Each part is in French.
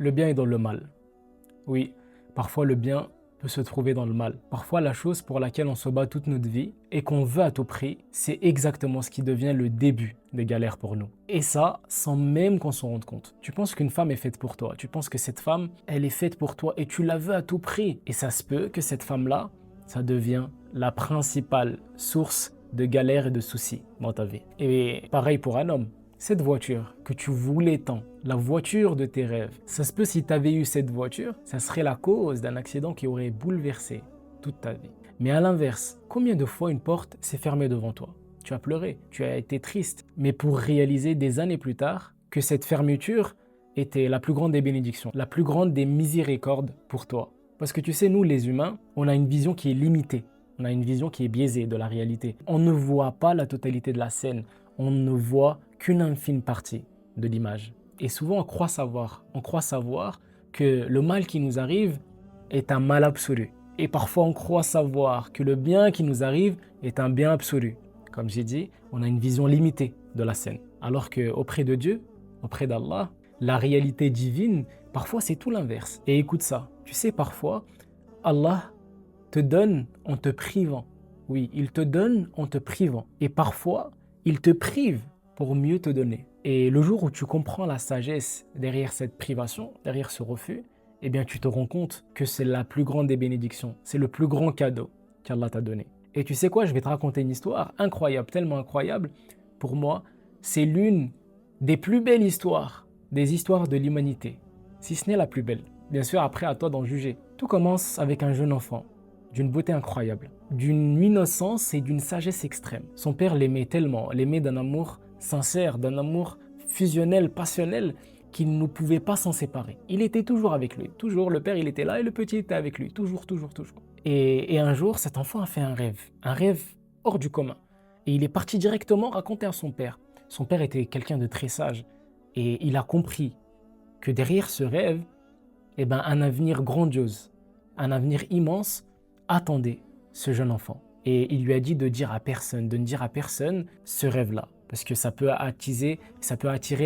le bien est dans le mal. Oui, parfois le bien peut se trouver dans le mal. Parfois la chose pour laquelle on se bat toute notre vie et qu'on veut à tout prix, c'est exactement ce qui devient le début des galères pour nous. Et ça, sans même qu'on s'en rende compte. Tu penses qu'une femme est faite pour toi, tu penses que cette femme, elle est faite pour toi et tu la veux à tout prix. Et ça se peut que cette femme-là, ça devient la principale source de galères et de soucis dans ta vie. Et pareil pour un homme. Cette voiture que tu voulais tant, la voiture de tes rêves, ça se peut si tu avais eu cette voiture, ça serait la cause d'un accident qui aurait bouleversé toute ta vie. Mais à l'inverse, combien de fois une porte s'est fermée devant toi? Tu as pleuré, tu as été triste, mais pour réaliser des années plus tard que cette fermeture était la plus grande des bénédictions, la plus grande des miséricordes pour toi. Parce que tu sais, nous les humains, on a une vision qui est limitée, on a une vision qui est biaisée de la réalité. On ne voit pas la totalité de la scène, on ne voit qu'une infime partie de l'image. Et souvent, on croit savoir que le mal qui nous arrive est un mal absolu. Et parfois, on croit savoir que le bien qui nous arrive est un bien absolu. Comme j'ai dit, on a une vision limitée de la scène. Alors qu'auprès de Dieu, auprès d'Allah, la réalité divine, parfois c'est tout l'inverse. Et écoute ça, tu sais, parfois, Allah te donne en te privant. Oui, il te donne en te privant. Et parfois, il te prive pour mieux te donner. Et le jour où tu comprends la sagesse derrière cette privation, derrière ce refus, eh bien tu te rends compte que c'est la plus grande des bénédictions. C'est le plus grand cadeau qu'Allah t'a donné. Et tu sais quoi, je vais te raconter une histoire incroyable, tellement incroyable. Pour moi, c'est l'une des plus belles histoires, des histoires de l'humanité. Si ce n'est la plus belle. Bien sûr, après, à toi d'en juger. Tout commence avec un jeune enfant, d'une beauté incroyable, d'une innocence et d'une sagesse extrême. Son père l'aimait tellement, l'aimait d'un amour sincère, d'un amour fusionnel, passionnel, qu'il ne pouvait pas s'en séparer. Il était toujours avec lui, toujours, le père il était là et le petit était avec lui, toujours, toujours, toujours. Et un jour, cet enfant a fait un rêve hors du commun. Et il est parti directement raconter à son père. Son père était quelqu'un de très sage et il a compris que derrière ce rêve, eh ben, un avenir grandiose, un avenir immense attendait ce jeune enfant. Et il lui a dit de dire à personne, de ne dire à personne ce rêve-là, parce que ça peut attirer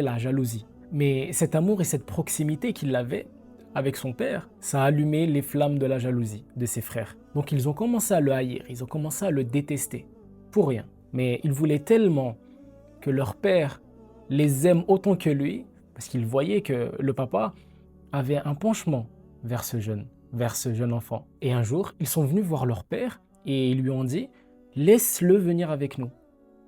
la jalousie. Mais cet amour et cette proximité qu'il avait avec son père, ça a allumé les flammes de la jalousie de ses frères. Donc ils ont commencé à le haïr, ils ont commencé à le détester, pour rien. Mais ils voulaient tellement que leur père les aime autant que lui, parce qu'ils voyaient que le papa avait un penchement vers ce jeune enfant. Et un jour, ils sont venus voir leur père et ils lui ont dit « Laisse-le venir avec nous.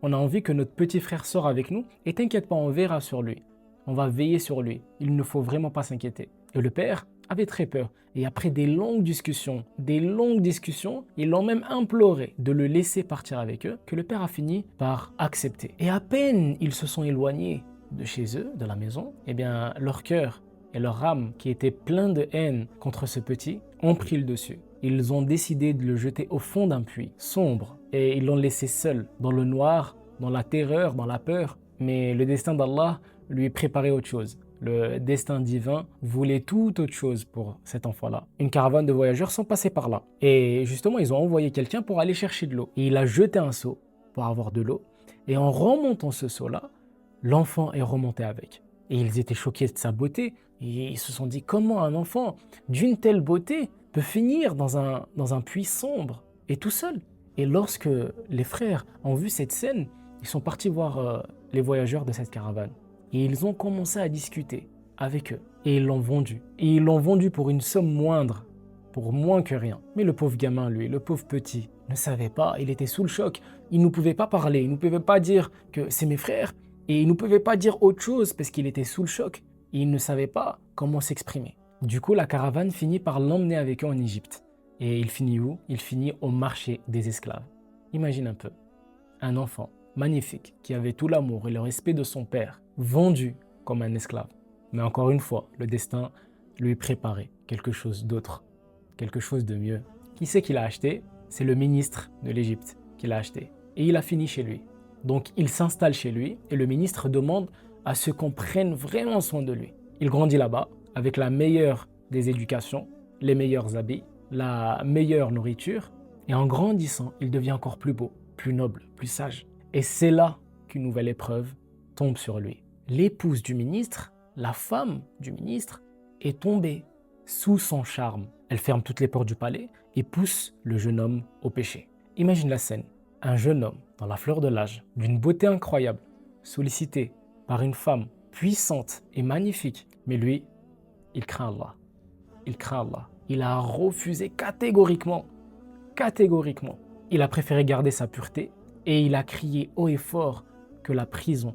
On a envie que notre petit frère sorte avec nous et t'inquiète pas, on verra sur lui. On va veiller sur lui. Il ne faut vraiment pas s'inquiéter. » Et le père avait très peur. Et après des longues discussions, ils l'ont même imploré de le laisser partir avec eux, que le père a fini par accepter. Et à peine ils se sont éloignés de chez eux, de la maison, eh bien leur cœur et leur âme, qui était plein de haine contre ce petit, ont pris le dessus. Ils ont décidé de le jeter au fond d'un puits sombre et ils l'ont laissé seul, dans le noir, dans la terreur, dans la peur. Mais le destin d'Allah lui préparait autre chose. Le destin divin voulait tout autre chose pour cet enfant-là. Une caravane de voyageurs sont passés par là. Et justement, ils ont envoyé quelqu'un pour aller chercher de l'eau. Et il a jeté un seau pour avoir de l'eau. Et en remontant ce seau-là, l'enfant est remonté avec. Et ils étaient choqués de sa beauté. Et ils se sont dit, comment un enfant d'une telle beauté peut finir dans un puits sombre et tout seul? Et lorsque les frères ont vu cette scène, ils sont partis voir les voyageurs de cette caravane. Et ils ont commencé à discuter avec eux. Et ils l'ont vendu. Et ils l'ont vendu pour une somme moindre, pour moins que rien. Mais le pauvre gamin, lui, le pauvre petit, ne savait pas, il était sous le choc. Il ne pouvait pas parler, il ne pouvait pas dire que c'est mes frères. Et il ne pouvait pas dire autre chose parce qu'il était sous le choc. Et il ne savait pas comment s'exprimer. Du coup, la caravane finit par l'emmener avec eux en Égypte. Et il finit où? Il finit au marché des esclaves. Imagine un peu, un enfant magnifique qui avait tout l'amour et le respect de son père, vendu comme un esclave. Mais encore une fois, le destin lui préparait quelque chose d'autre, quelque chose de mieux. Qui c'est qui l'a acheté? C'est le ministre de l'Égypte qui l'a acheté. Et il a fini chez lui. Donc il s'installe chez lui et le ministre demande à ce qu'on prenne vraiment soin de lui. Il grandit là-bas avec la meilleure des éducations, les meilleurs habits, la meilleure nourriture. Et en grandissant, il devient encore plus beau, plus noble, plus sage. Et c'est là qu'une nouvelle épreuve tombe sur lui. L'épouse du ministre, la femme du ministre, est tombée sous son charme. Elle ferme toutes les portes du palais et pousse le jeune homme au péché. Imagine la scène. Un jeune homme dans la fleur de l'âge, d'une beauté incroyable, sollicité par une femme puissante et magnifique. Mais lui, il craint Allah. Il craint Allah. Il a refusé catégoriquement. Catégoriquement. Il a préféré garder sa pureté et il a crié haut et fort que la prison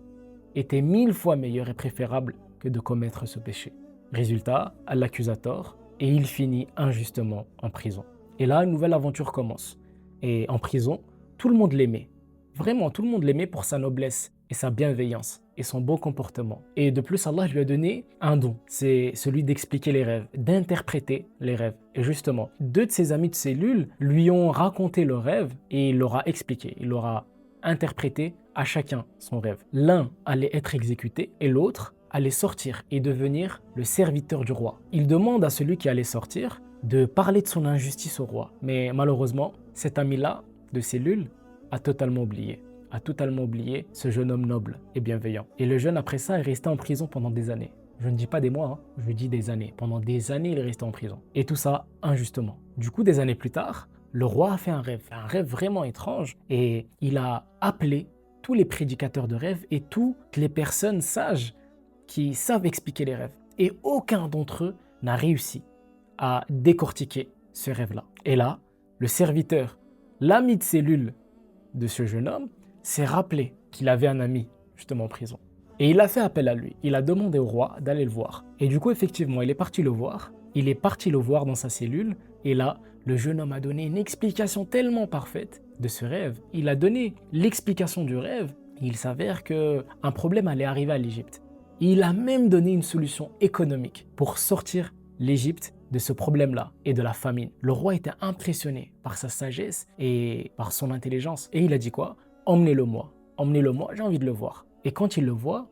était 1000 fois meilleure et préférable que de commettre ce péché. Résultat, Allah l'accuse à tort et il finit injustement en prison. Et là, une nouvelle aventure commence. Et en prison, tout le monde l'aimait. Vraiment, tout le monde l'aimait pour sa noblesse et sa bienveillance et son bon comportement. Et de plus, Allah lui a donné un don, c'est celui d'expliquer les rêves, d'interpréter les rêves. Et justement, 2 de ses amis de cellule lui ont raconté le rêve et il leur a expliqué, il leur a interprété à chacun son rêve. L'un allait être exécuté et l'autre allait sortir et devenir le serviteur du roi. Il demande à celui qui allait sortir de parler de son injustice au roi. Mais malheureusement, cet ami-là de cellule a totalement oublié ce jeune homme noble et bienveillant. Et le jeune, après ça, est resté en prison pendant des années. Je ne dis pas des mois, hein, je dis des années. Pendant des années, il est resté en prison. Et tout ça, injustement. Du coup, des années plus tard, le roi a fait un rêve vraiment étrange. Et il a appelé tous les prédicateurs de rêves et toutes les personnes sages qui savent expliquer les rêves. Et aucun d'entre eux n'a réussi à décortiquer ce rêve-là. Et là, le serviteur, l'ami de cellule de ce jeune homme, s'est rappelé qu'il avait un ami justement en prison. Et il a fait appel à lui. Il a demandé au roi d'aller le voir. Et du coup, effectivement, il est parti le voir. Il est parti le voir dans sa cellule. Et là, le jeune homme a donné une explication tellement parfaite de ce rêve. Il a donné l'explication du rêve. Il s'avère qu'un problème allait arriver à l'Égypte. Il a même donné une solution économique pour sortir l'Égypte de ce problème-là et de la famine. Le roi était impressionné par sa sagesse et par son intelligence. Et il a dit quoi ? Emmenez-le-moi, j'ai envie de le voir. Et quand il le voit,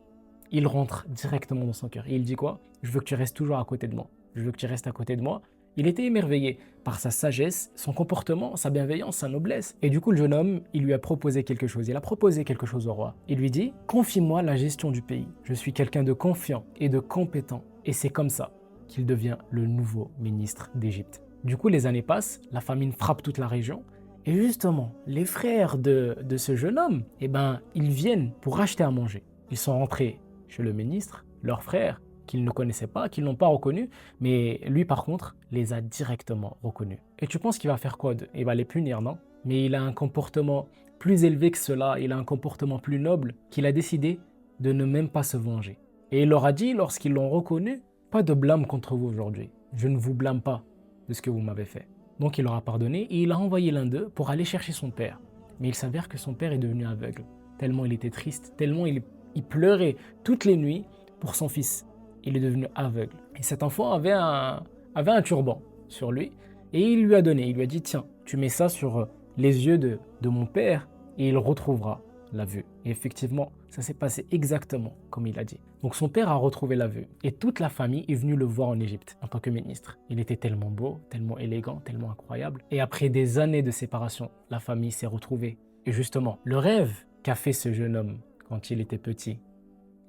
il rentre directement dans son cœur. Et il dit quoi ? Je veux que tu restes toujours à côté de moi. Je veux que tu restes à côté de moi. Il était émerveillé par sa sagesse, son comportement, sa bienveillance, sa noblesse. Et du coup, le jeune homme, il lui a proposé quelque chose. Il a proposé quelque chose au roi. Il lui dit, confie-moi la gestion du pays. Je suis quelqu'un de confiant et de compétent. Et c'est comme ça qu'il devient le nouveau ministre d'Égypte. Du coup, les années passent, la famine frappe toute la région. Et justement, les frères de ce jeune homme, ils viennent pour acheter à manger. Ils sont rentrés chez le ministre, leurs frères, qu'ils ne connaissaient pas, qu'ils n'ont pas reconnus, mais lui, par contre, les a directement reconnus. Et tu penses qu'il va faire quoi d'eux ? Il va les punir, non ? Mais il a un comportement plus élevé que cela, il a un comportement plus noble, qu'il a décidé de ne même pas se venger. Et il leur a dit, lorsqu'ils l'ont reconnu, pas de blâme contre vous aujourd'hui. Je ne vous blâme pas de ce que vous m'avez fait. Donc il leur a pardonné et il a envoyé l'un d'eux pour aller chercher son père. Mais il s'avère que son père est devenu aveugle, tellement il était triste, tellement il pleurait toutes les nuits pour son fils. Il est devenu aveugle. Et cet enfant avait un turban sur lui et il lui a donné, il lui a dit tiens, tu mets ça sur les yeux de mon père et il retrouvera la vue. Et effectivement, ça s'est passé exactement comme il a dit. Donc son père a retrouvé la vue et toute la famille est venue le voir en Égypte en tant que ministre. Il était tellement beau, tellement élégant, tellement incroyable. Et après des années de séparation, la famille s'est retrouvée. Et justement, le rêve qu'a fait ce jeune homme quand il était petit,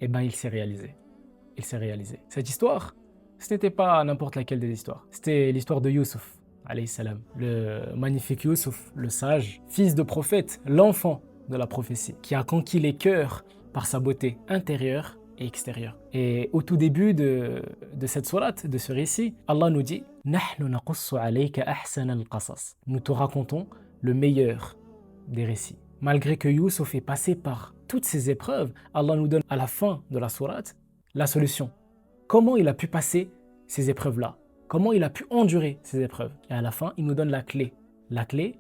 il s'est réalisé. Il s'est réalisé. Cette histoire, ce n'était pas n'importe laquelle des histoires. C'était l'histoire de Youssouf, alayhi salam. Le magnifique Youssouf, le sage, fils de prophète, l'enfant de la prophétie, qui a conquis les cœurs par sa beauté intérieure et extérieure. Et au tout début de cette sourate, de ce récit, Allah nous dit « Nahnu naqussu alayka ahsana al-qasas » Nous te racontons le meilleur des récits. Malgré que Youssouf est passé par toutes ces épreuves, Allah nous donne à la fin de la sourate la solution. Comment il a pu passer ces épreuves-là ? Comment il a pu endurer ces épreuves ? Et à la fin, il nous donne la clé. La clé,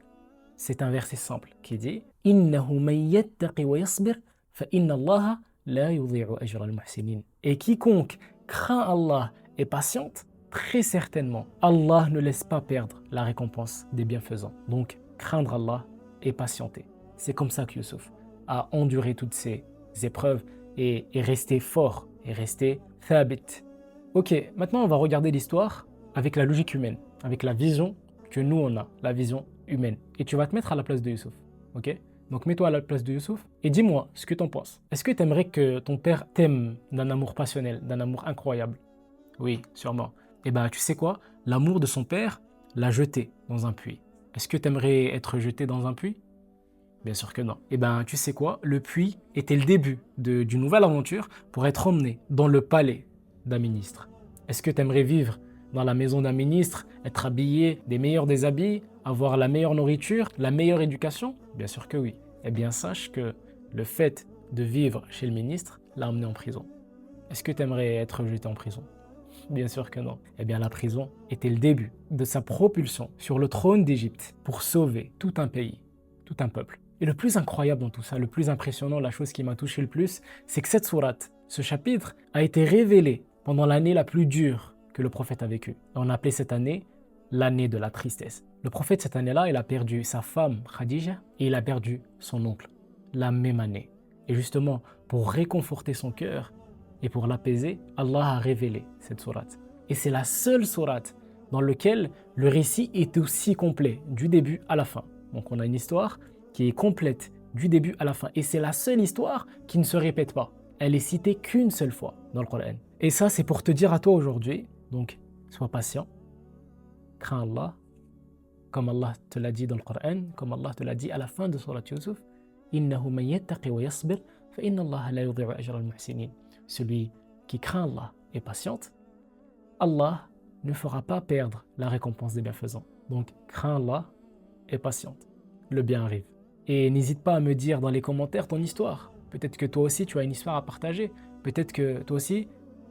c'est un verset simple qui dit « Innahu man yattaqi wa yasbir fa inna Allaha la yudhi'u ajra al-muhsinin » Et quiconque craint Allah et patiente, très certainement, Allah ne laisse pas perdre la récompense des bienfaisants. Donc, craindre Allah et patienter. C'est comme ça que Youssouf a enduré toutes ces épreuves et est resté fort, et resté thabit. Ok, maintenant on va regarder l'histoire avec la logique humaine, avec la vision que nous on a, la vision humaine. Et tu vas te mettre à la place de Youssouf, ok ? Donc mets-toi à la place de Youssouf et dis-moi ce que tu en penses. Est-ce que tu aimerais que ton père t'aime d'un amour passionnel, d'un amour incroyable ? Oui, sûrement. Eh ben, tu sais quoi? L'amour de son père l'a jeté dans un puits. Est-ce que tu aimerais être jeté dans un puits? Bien sûr que non. Eh ben, tu sais quoi? Le puits était le début d'une nouvelle aventure pour être emmené dans le palais d'un ministre. Est-ce que tu aimerais vivre dans la maison d'un ministre, être habillé des meilleurs des habits, avoir la meilleure nourriture, la meilleure éducation? Bien sûr que oui. Eh bien, sache que le fait de vivre chez le ministre l'a emmené en prison. Est-ce que tu aimerais être jeté en prison? Bien sûr que non. Eh bien, la prison était le début de sa propulsion sur le trône d'Égypte pour sauver tout un pays, tout un peuple. Et le plus incroyable dans tout ça, le plus impressionnant, la chose qui m'a touché le plus, c'est que cette sourate, ce chapitre, a été révélé pendant l'année la plus dure que le prophète a vécue. On a appelé cette année l'année de la tristesse. Le prophète, cette année-là, il a perdu sa femme Khadija et il a perdu son oncle, la même année. Et justement, pour réconforter son cœur, et pour l'apaiser, Allah a révélé cette sourate. Et c'est la seule sourate dans laquelle le récit est aussi complet, du début à la fin. Donc on a une histoire qui est complète du début à la fin. Et c'est la seule histoire qui ne se répète pas. Elle est citée qu'une seule fois dans le Coran. Et ça, c'est pour te dire à toi aujourd'hui, donc sois patient, crains Allah, comme Allah te l'a dit dans le Coran, comme Allah te l'a dit à la fin de Surat Yusuf, « Innahu man yattaqi wa yasbir, fa inna Allah la yudhi'u ajra al-muhsinin » Celui qui craint Allah et patiente, Allah ne fera pas perdre la récompense des bienfaisants. Donc, crains Allah et patiente. Le bien arrive. Et n'hésite pas à me dire dans les commentaires ton histoire. Peut-être que toi aussi, tu as une histoire à partager. Peut-être que toi aussi,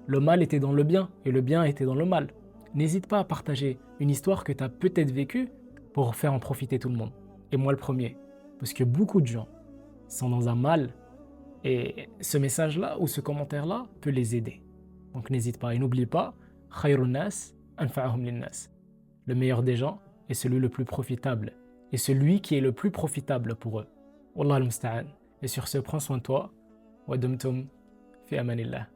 le mal était dans le bien et le bien était dans le mal. N'hésite pas à partager une histoire que tu as peut-être vécue pour faire en profiter tout le monde. Et moi le premier. Parce que beaucoup de gens sont dans un mal. Et ce message-là ou ce commentaire-là peut les aider. Donc n'hésite pas et n'oublie pas, khayrun nas anfa'uhum linnas. Le meilleur des gens est celui le plus profitable. Et celui qui est le plus profitable pour eux. Wallah al-musta'an. Et sur ce, prends soin de toi. Wa dumtum fi amanillah.